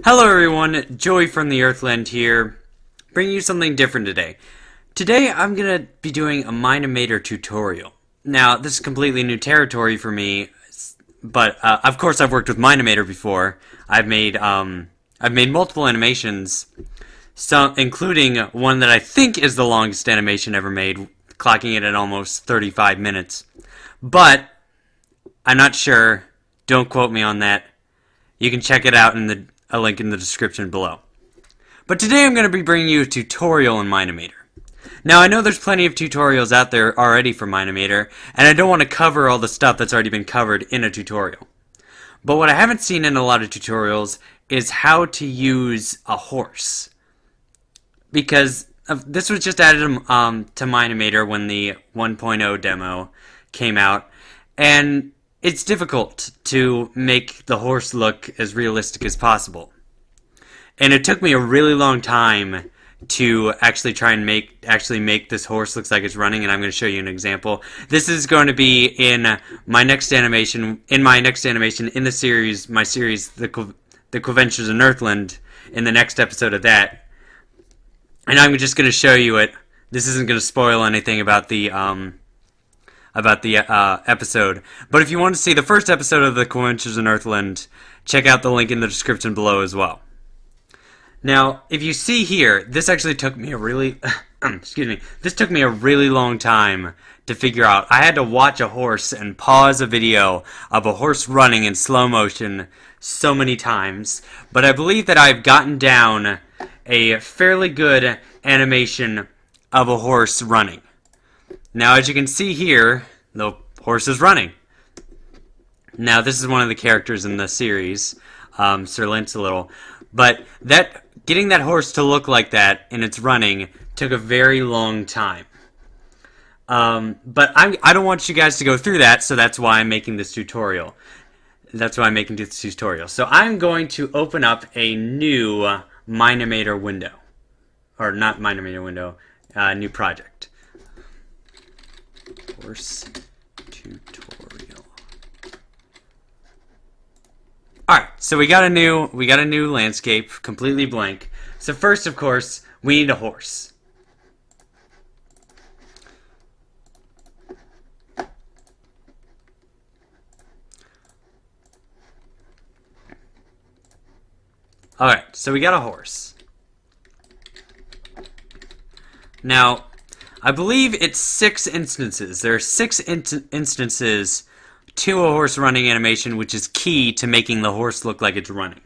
Hello everyone, Joey from the Earthland here, bringing you something different today. Today I'm going to be doing a Mine-imator tutorial. Now, this is completely new territory for me, but of course I've worked with Mine-imator before. I've made multiple animations, some including one that I think is the longest animation ever made, clocking it at almost 35 minutes. But I'm not sure. Don't quote me on that. You can check it out in a link in the description below. But today I'm going to be bringing you a tutorial in Mine-imator. Now, I know there's plenty of tutorials out there already for Mine-imator, and I don't want to cover all the stuff that's already been covered in a tutorial. But what I haven't seen in a lot of tutorials is how to use a horse. Because this was just added to Mine-imator when the 1.0 demo came out, and it's difficult to make the horse look as realistic as possible. And it took me a really long time to actually try and make this horse looks like it's running, and I'm going to show you an example. This is going to be in my next animation, in the series, my series, The Adventures in Earthland, in the next episode of that. And I'm just going to show you it. This isn't going to spoil anything about the episode. But if you want to see the first episode of The Adventures in Earthland, check out the link in the description below as well. Now, if you see here, this actually took me a really this took me a really long time to figure out. I had to watch a horse and pause a video of a horse running in slow motion so many times, but I believe that I've gotten down a fairly good animation of a horse running. Now, as you can see here, the horse is running. Now, this is one of the characters in the series, Sir Lancelot. But getting that horse to look like that in its running took a very long time. But I don't want you guys to go through that, so that's why I'm making this tutorial. So I'm going to open up a new Mine-imator window. Or not Mine-imator window, new project. Horse tutorial. Alright, so we got a new landscape, completely blank. So first, of course, we need a horse. Alright, so we got a horse. Now, I believe it's 6 instances. There are 6 instances to a horse running animation, which is key to making the horse look like it's running.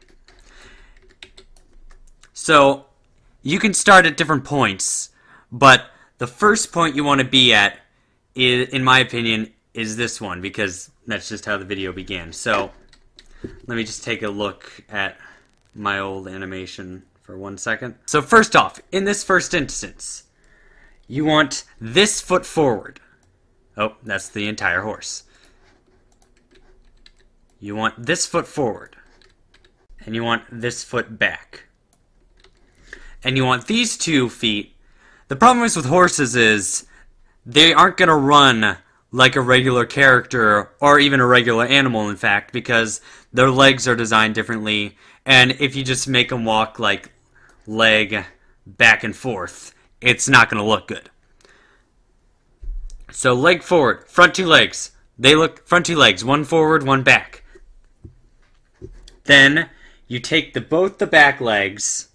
So, you can start at different points, but the first point you want to be at, in my opinion, is this one, because that's just how the video began. So, let me just take a look at my old animation for 1 second. So first off, in this first instance, you want this foot forward. Oh, that's the entire horse. You want this foot forward. And you want this foot back. And you want these 2 feet. The problem is with horses is they aren't going to run like a regular character or even a regular animal, in fact, because their legs are designed differently. And if you just make them walk like leg back and forth, it's not going to look good. So leg forward, front 2 legs. They look front 2 legs, one forward, one back. Then you take both the back legs,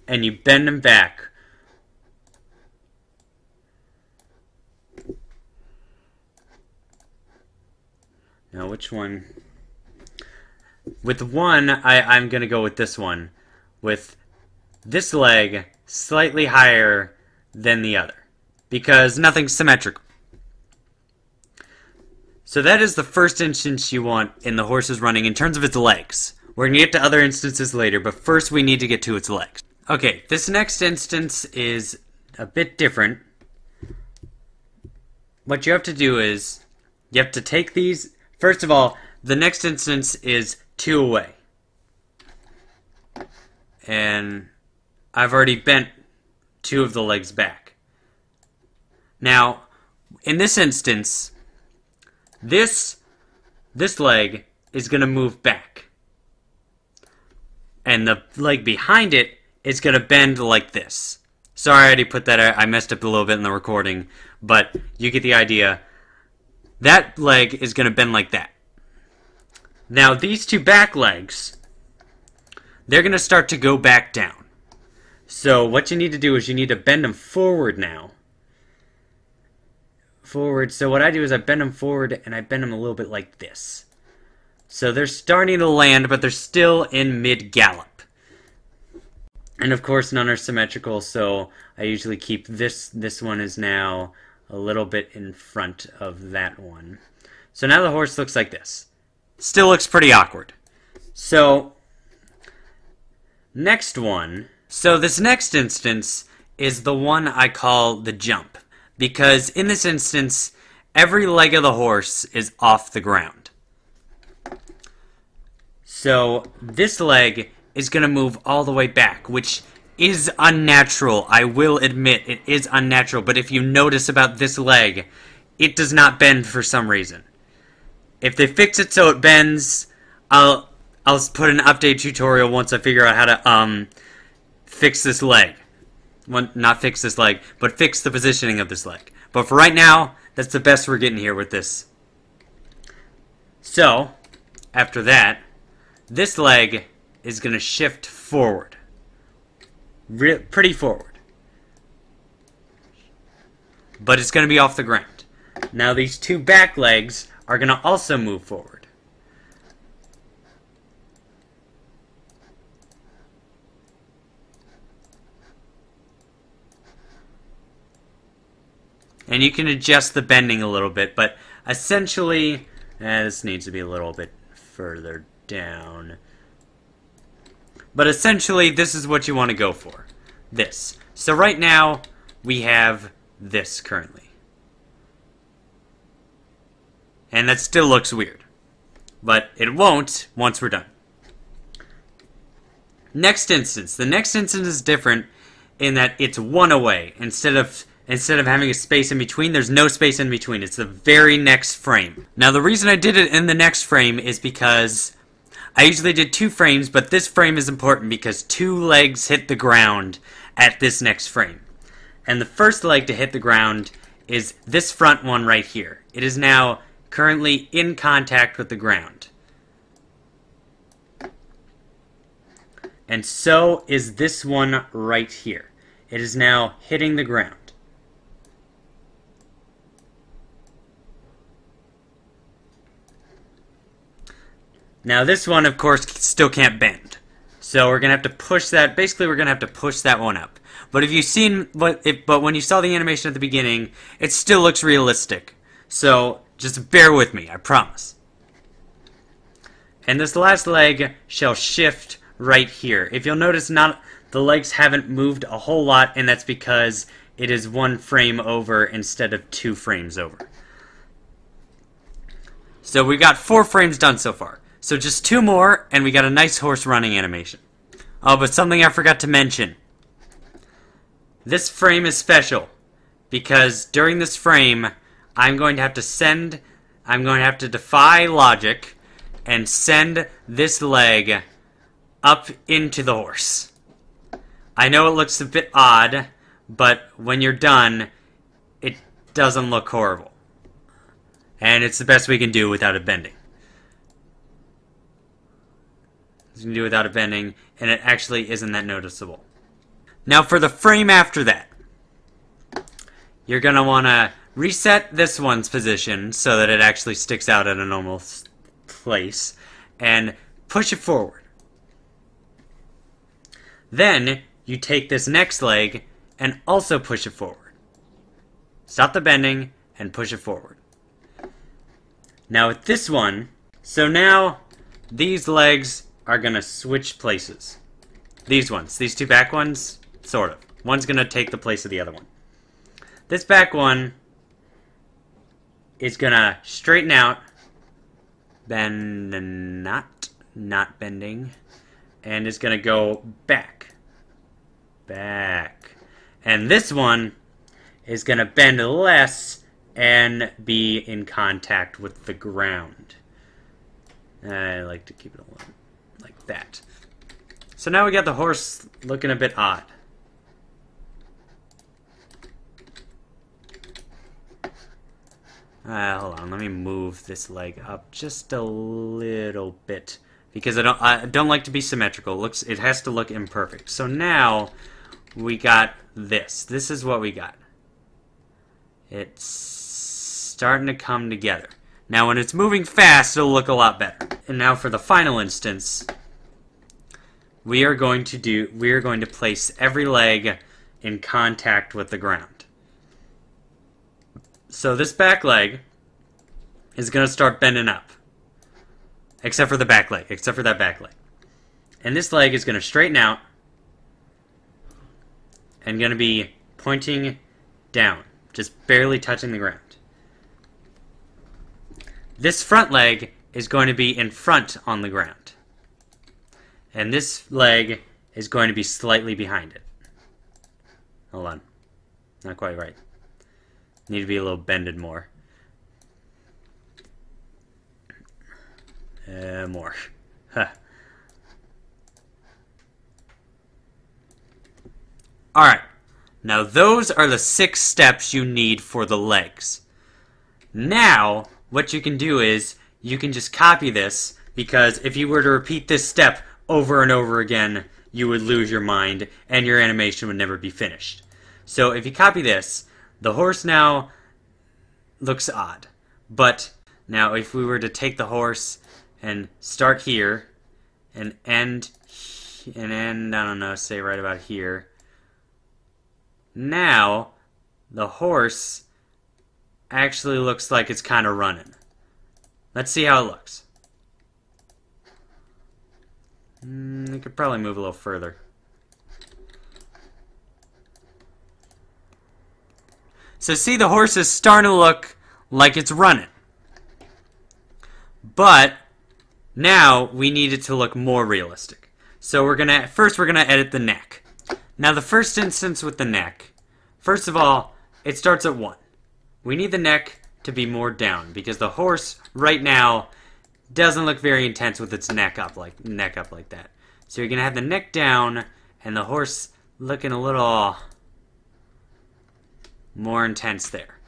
and you bend them back. Now which one? With one, I'm going to go with this one, with this leg slightly higher than the other, because nothing's symmetrical. So that is the first instance you want in the horse's running in terms of its legs. We're going to get to other instances later, but first we need to get to its legs. Okay, this next instance is a bit different. What you have to do is, you have to take these, first of all, the next instance is 2 away. And I've already bent 2 of the legs back. Now, in this instance, this leg is going to move back. And the leg behind it is going to bend like this. Sorry, I already put that out. I messed up a little bit in the recording, but you get the idea. That leg is going to bend like that. Now, these two back legs, they're going to start to go back down. So what you need to do is you need to bend them forward now. Forward. So what I do is I bend them forward and I bend them a little bit like this. So they're starting to land, but they're still in mid-gallop. And of course none are symmetrical, so I usually keep this one is now a little bit in front of that one. So now the horse looks like this. Still looks pretty awkward. So next one. So this next instance is the one I call the jump. Because in this instance, every leg of the horse is off the ground. So this leg is going to move all the way back, which is unnatural. I will admit it is unnatural, but if you notice about this leg, it does not bend for some reason. If they fix it so it bends, I'll put an update tutorial once I figure out how to fix this leg. Well, not fix this leg, but fix the positioning of this leg. But for right now, that's the best we're getting here with this. So, after that, this leg is going to shift forward. Pretty forward. But it's going to be off the ground. Now these two back legs are going to also move forward. And you can adjust the bending a little bit, but essentially, this needs to be a little bit further down. But essentially, this is what you want to go for. This. So right now, we have this currently. And that still looks weird. But it won't once we're done. Next instance. The next instance is different in that it's one away. Instead of having a space in between, there's no space in between. It's the very next frame. Now the reason I did it in the next frame is because I usually did 2 frames, but this frame is important because 2 legs hit the ground at this next frame. And the first leg to hit the ground is this front one right here. It is now currently in contact with the ground. And so is this one right here. It is now hitting the ground. Now this one, of course, still can't bend. So we're going to have to push that, basically we're going to have to push that one up. But if you've seen, but when you saw the animation at the beginning, it still looks realistic. So just bear with me, I promise. And this last leg shall shift right here. If you'll notice, the legs haven't moved a whole lot, and that's because it is 1 frame over instead of 2 frames over. So we've got 4 frames done so far. So just 2 more, and we got a nice horse running animation. Oh, but something I forgot to mention. This frame is special, because during this frame, I'm going to have to defy logic, and send this leg up into the horse. I know it looks a bit odd, but when you're done, it doesn't look horrible. And it's the best we can do without it bending. You can do without it bending, and it actually isn't that noticeable. Now for the frame after that, you're going to want to reset this one's position so that it actually sticks out at a normal place, and push it forward. Then you take this next leg and also push it forward. Stop the bending and push it forward. Now with this one, so now these legs are going to switch places. These ones, these 2 back ones, sort of. One's going to take the place of the other one. This back one is going to straighten out, bend and not bending, and is going to go back. Back. And this one is going to bend less and be in contact with the ground. I like to keep it alone. Like that. So now we got the horse looking a bit odd. Hold on, let me move this leg up just a little bit because I don't like to be symmetrical. It has to look imperfect. So now we got this. This is what we got. It's starting to come together. Now when it's moving fast, it'll look a lot better. And now for the final instance, we are going to place every leg in contact with the ground. So this back leg is going to start bending up. Except for the back leg. Except for that back leg. And this leg is going to straighten out and going to be pointing down. Just barely touching the ground. This front leg is going to be in front on the ground. And this leg is going to be slightly behind it. Hold on. Not quite right. Need to be a little bended more. More. Huh. Alright. Now those are the 6 steps you need for the legs. Now, what you can do is, you can just copy this, because if you were to repeat this step over and over again, you would lose your mind, and your animation would never be finished. So if you copy this, the horse now looks odd. But now if we were to take the horse and start here and end, I don't know, say right about here. Now the horse actually looks like it's kind of running. Let's see how it looks. You could probably move a little further. So see, the horse is starting to look like it's running. But now we need it to look more realistic. So first we're gonna edit the neck. Now the first instance with the neck, first of all, it starts at 1. We need the neck to be more down because the horse right now doesn't look very intense with its neck up like that. So you're gonna have the neck down and the horse looking a little more intense there.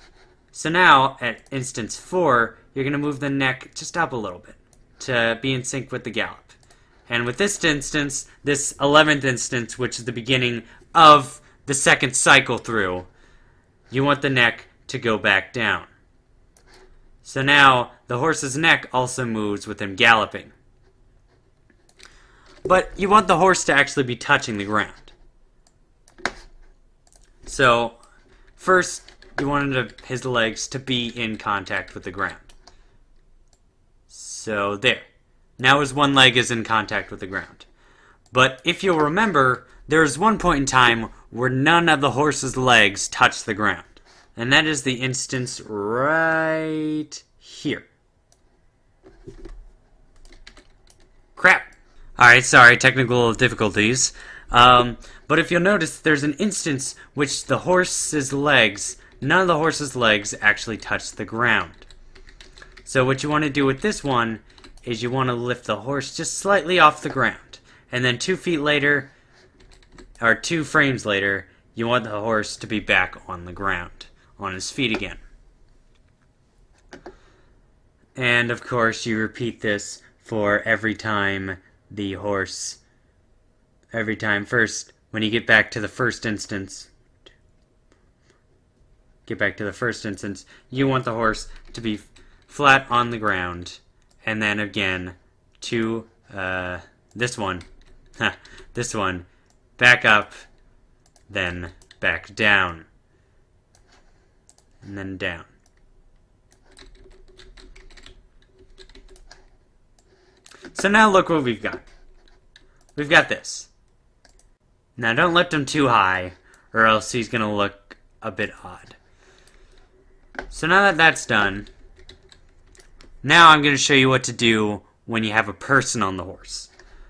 So now at instance 4, you're gonna move the neck just up a little bit to be in sync with the gallop. And with this instance, this 11th instance, which is the beginning of the second cycle through, you want the neck to go back down. So now the horse's neck also moves with him galloping. But you want the horse to actually be touching the ground. So first you wanted his legs to be in contact with the ground. So there. Now his one leg is in contact with the ground. But if you'll remember, there was one point in time where none of the horse's legs touched the ground. And that is the instance right here. Crap. Alright, sorry, technical difficulties. But if you'll notice, there's an instance which the horse's legs, none of the horse's legs actually touch the ground. So what you want to do with this one is you want to lift the horse just slightly off the ground. And then 2 feet later, or 2 frames later, you want the horse to be back on the ground, on his feet again. And of course you repeat this for every time the horse, first, when you get back to the first instance, you want the horse to be flat on the ground, and then again to this one, back up, then back down, and then down. So now look what we've got. We've got this. Now don't lift him too high, or else he's going to look a bit odd. So now that that's done, now I'm going to show you what to do when you have a person on the horse.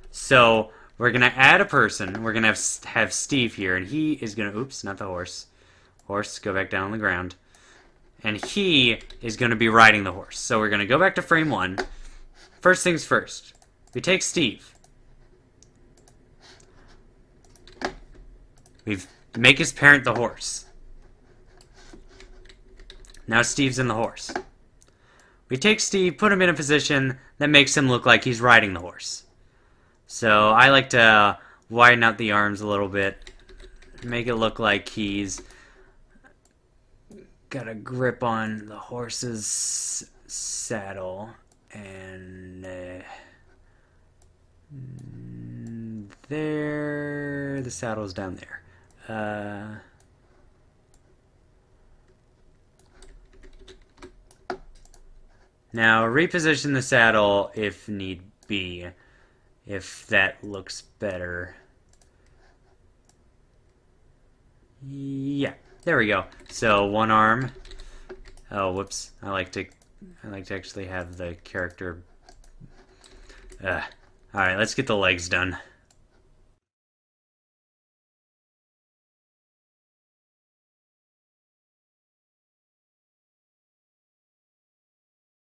So we're going to add a person. We're going to have Steve here, and he is going to, oops, not the horse. Horse, go back down on the ground. And he is going to be riding the horse. So we're going to go back to frame 1. First things first. We take Steve. make his parent the horse. Now Steve's in the horse. We take Steve, put him in a position that makes him look like he's riding the horse. So I like to widen out the arms a little bit, make it look like he's got a grip on the horse's saddle, and there, the saddle's down there. Now reposition the saddle if need be, if that looks better. Yeah, there we go. So one arm. Oh, whoops! I like to actually have the character. All right, let's get the legs done.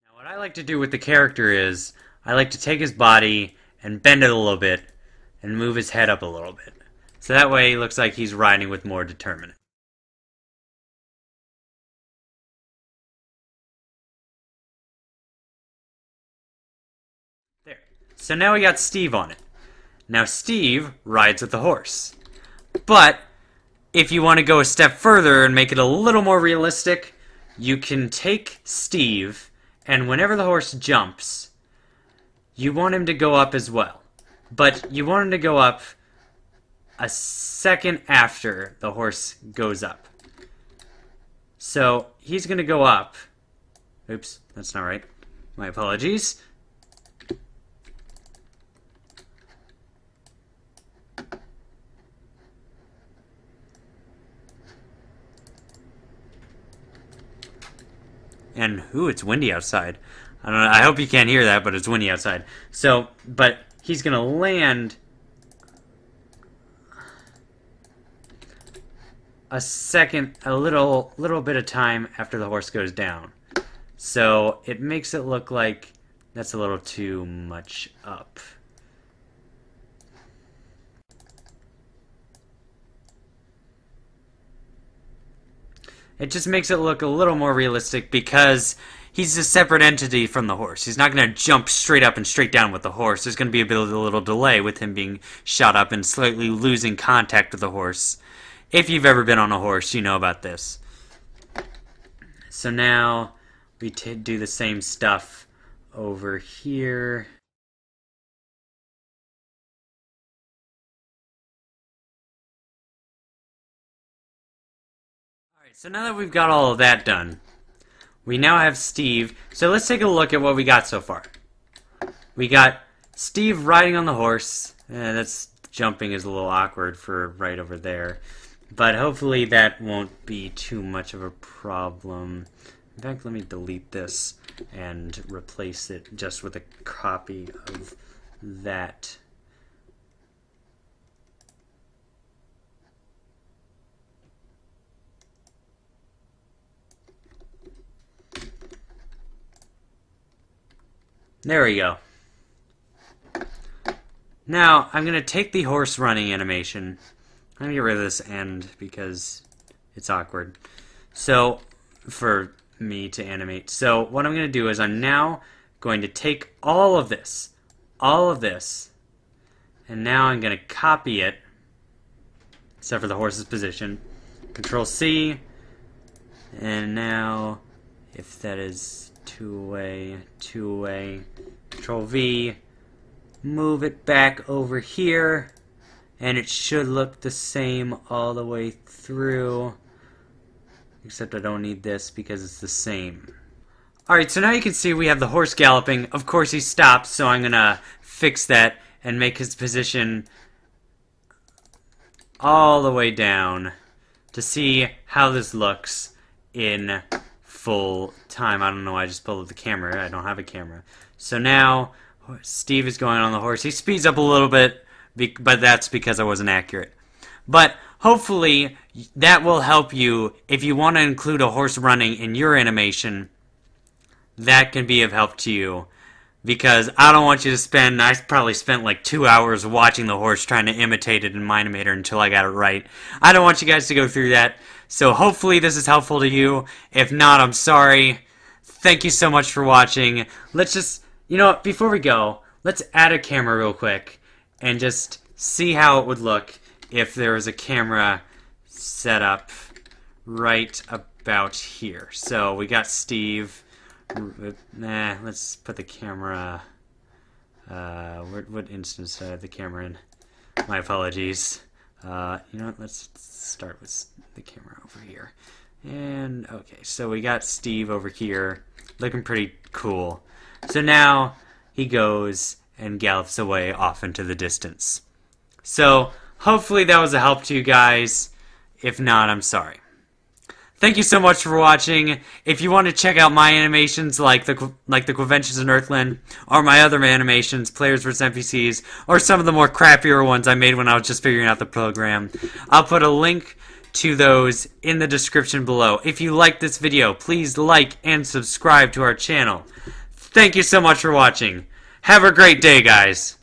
Now, what I like to do with the character is I like to take his body and bend it a little bit and move his head up a little bit. So that way he looks like he's riding with more determinant. There. So now we got Steve on it. Now Steve rides with the horse. But if you want to go a step further and make it a little more realistic, you can take Steve, and whenever the horse jumps, you want him to go up as well. But you want him to go up a second after the horse goes up. So he's going to go up. Oops, that's not right. My apologies. And, ooh, it's windy outside. I don't know, I hope you can't hear that, but it's windy outside. So, but he's going to land a little bit of time after the horse goes down. So it makes it look like that's a little too much up. It just makes it look a little more realistic because he's a separate entity from the horse. He's not going to jump straight up and straight down with the horse. There's going to be a little delay with him being shot up and slightly losing contact with the horse. If you've ever been on a horse, you know about this. So now we do the same stuff over here. Alright, so now that we've got all of that done, we now have Steve. So let's take a look at what we got so far. We got Steve riding on the horse. That's jumping is a little awkward for right over there. But hopefully that won't be too much of a problem. In fact, let me delete this and replace it just with a copy of that. There we go. Now, I'm going to take the horse running animation. I'm going to get rid of this end because it's awkward. So, for me to animate. So, what I'm going to do is I'm now going to take all of this, and now I'm going to copy it, except for the horse's position. Control C, and now, if that is two-way, Control V, move it back over here, and it should look the same all the way through, except I don't need this because it's the same. Alright, so now you can see we have the horse galloping. Of course he stops, so I'm going to fix that and make his position all the way down to see how this looks in full time. I don't know why I just pulled up the camera. I don't have a camera. So now Steve is going on the horse. He speeds up a little bit, but that's because I wasn't accurate. But hopefully that will help you if you want to include a horse running in your animation. That can be of help to you because I don't want you to spend, I probably spent like 2 hours watching the horse trying to imitate it in Mine-imator until I got it right. I don't want you guys to go through that, so hopefully this is helpful to you. If not, I'm sorry. Thank you so much for watching. Let's just, you know what, before we go, let's add a camera real quick and just see how it would look if there was a camera set up right about here. So we got Steve. Let's put the camera. What instance did I have the camera in? My apologies. You know what? Let's start with the camera over here. And okay, so we got Steve over here, looking pretty cool. So now he goes and gallops away off into the distance. So hopefully that was a help to you guys. If not, I'm sorry. Thank you so much for watching. If you want to check out my animations like the Conventions in Earthland, or my other animations, Players vs. NPCs, or some of the more crappier ones I made when I was just figuring out the program, I'll put a link to those in the description below. If you like this video, please like and subscribe to our channel. Thank you so much for watching. Have a great day, guys.